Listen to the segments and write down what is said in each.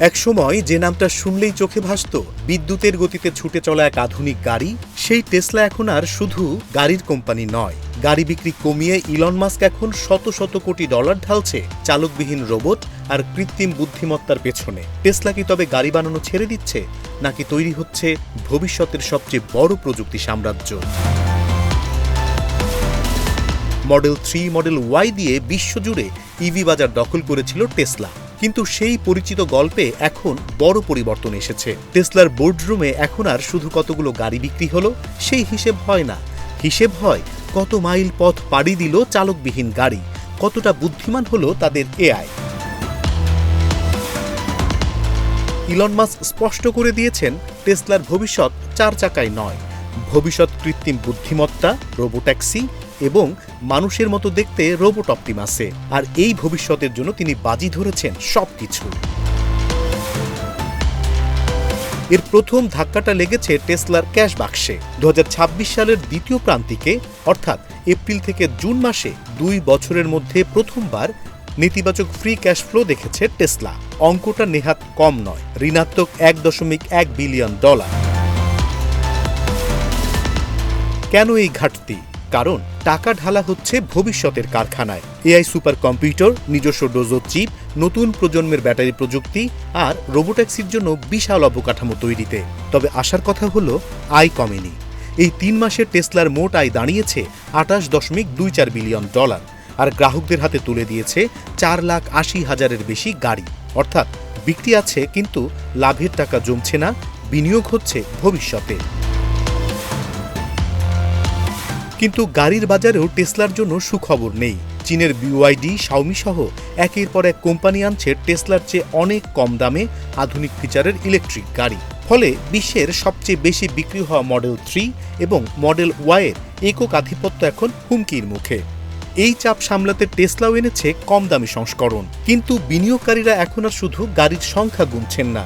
একসময় যে নামটা শুনলেই চোখে ভাসত বিদ্যুতের গতিতে ছুটে চলা এক আধুনিক গাড়ি, সেই টেসলা এখন আর শুধু গাড়ির কোম্পানি নয়। গাড়ি বিক্রি কমিয়ে ইলন মাস্ক এখন শত শত কোটি ডলার ঢালছে চালকবিহীন রোবট আর কৃত্রিম বুদ্ধিমত্তার পেছনে। টেসলা কি তবে গাড়ি বানানো ছেড়ে দিচ্ছে, নাকি তৈরি হচ্ছে ভবিষ্যতের সবচেয়ে বড় প্রযুক্তি সাম্রাজ্য? মডেল 3, মডেল ওয়াই দিয়ে বিশ্বজুড়ে ইভি বাজার দখল করেছিল টেসলা, কিন্তু সেই পরিচিত গল্পে এখন বড় পরিবর্তন এসেছে। টেসলার বোর্ডরুমে এখন আর শুধু কতগুলো গাড়ি বিক্রি হলো সেই হিসেব হয় না, হিসেব হয় কত মাইল পথ পাড়ি দিল চালকবিহীন গাড়ি, কতটা বুদ্ধিমান হলো তাদের এআই। ইলন মাস্ক স্পষ্ট করে দিয়েছেন, টেসলার ভবিষ্যৎ 4 চাকায় নয়, ভবিষ্যৎ কৃত্রিম বুদ্ধিমত্তা, রোবোট্যাক্সি এবং মানুষের মতো দেখতে রোবট অপটিমাসে। আর এই ভবিষ্যতের জন্য তিনি বাজি ধরেছেন সবকিছু। এর প্রথম ধাক্কাটা লেগেছে টেসলার ক্যাশ বাক্সে। 2026 সালের দ্বিতীয় প্রান্তিকে, অর্থাৎ এপ্রিল থেকে জুন মাসে 2 বছরের মধ্যে প্রথমবার নেতিবাচক ফ্রি ক্যাশ ফ্লো দেখেছে টেসলা। অঙ্কটা নেহাত কম নয়, ঋণাত্মক $1.1 বিলিয়ন। কেন এই ঘাটতি? কারণ টাকা ঢালা হচ্ছে ভবিষ্যতের কারখানায়, এআই সুপার কম্পিউটার, নিজস্ব ডোজো চিপ, নতুন প্রজন্মের ব্যাটারি প্রযুক্তি আর রোবোট্যাক্সির জন্য বিশাল অবকাঠামো তৈরিতে। তবে আসার কথা হলো, আয় কমেনি। এই 3 মাসে টেসলার মোট আয় দাঁড়িয়েছে $28.24 বিলিয়ন, আর গ্রাহকদের হাতে তুলে দিয়েছে 4,80,000-এর বেশি গাড়ি। অর্থাৎ বিক্রি আছে, কিন্তু লাভের টাকা জমছে না, বিনিয়োগ হচ্ছে ভবিষ্যতে। কিন্তু গাড়ির বাজারেও টেসলার জন্য সুখবর নেই। চীনের বিওয়াইডি, শাওমি সহ একের পর এক কোম্পানি আনছে টেসলার চেয়ে অনেক কম দামে আধুনিক ফিচারের ইলেকট্রিক গাড়ি। ফলে বিশ্বের সবচেয়ে বেশি বিক্রি হওয়া মডেল 3 এবং মডেল ওয়াইয়ের একক আধিপত্য এখন হুমকির মুখে। এই চাপ সামলাতে টেসলাও এনেছে কম দামি সংস্করণ। কিন্তু বিনিয়োগকারীরা এখন আর শুধু গাড়ির সংখ্যা গুনছেন না,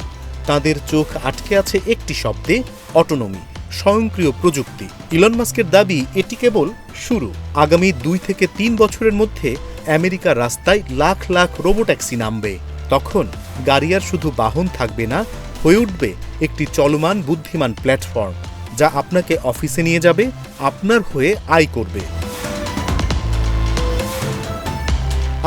তাদের চোখ আটকে আছে একটি শব্দে: অটোনমি, স্বয়ংক্রিয় প্রযুক্তি। ইলন মাস্কের দাবি, এটি কেবল শুরু। আগামী 2 থেকে 3 বছরের মধ্যে আমেরিকার রাস্তায় লাখ লাখ রোবোট্যাক্সি নামবে। তখন গাড়ি আর শুধু বাহন থাকবে না, হয়ে উঠবে একটি চলমান বুদ্ধিমান প্ল্যাটফর্ম, যা আপনাকে অফিসে নিয়ে যাবে, আপনার হয়ে আয় করবে।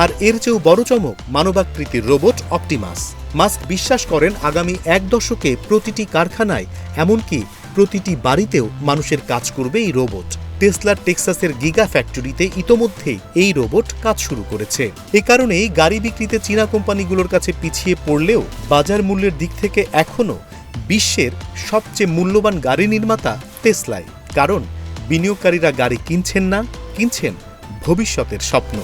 আর এর চেয়েও বড় চমক, মানবাকৃতির রোবট অপটিমাস। মাস্ক বিশ্বাস করেন, আগামী 1 দশকে প্রতিটি কারখানায়, এমনকি প্রতিটি বাড়িতেও মানুষের কাজ করবে এই রোবট। টেসলার টেক্সাসের গিগা ফ্যাক্টরিতে ইতোমধ্যেই এই রোবট কাজ শুরু করেছে। এ কারণেই গাড়ি বিক্রিতে চীনা কোম্পানিগুলোর কাছে পিছিয়ে পড়লেও বাজার মূল্যের দিক থেকে এখনও বিশ্বের সবচেয়ে মূল্যবান গাড়ি নির্মাতা টেসলাই। কারণ বিনিয়োগকারীরা গাড়ি কিনছেন না, কিনছেন ভবিষ্যতের স্বপ্ন।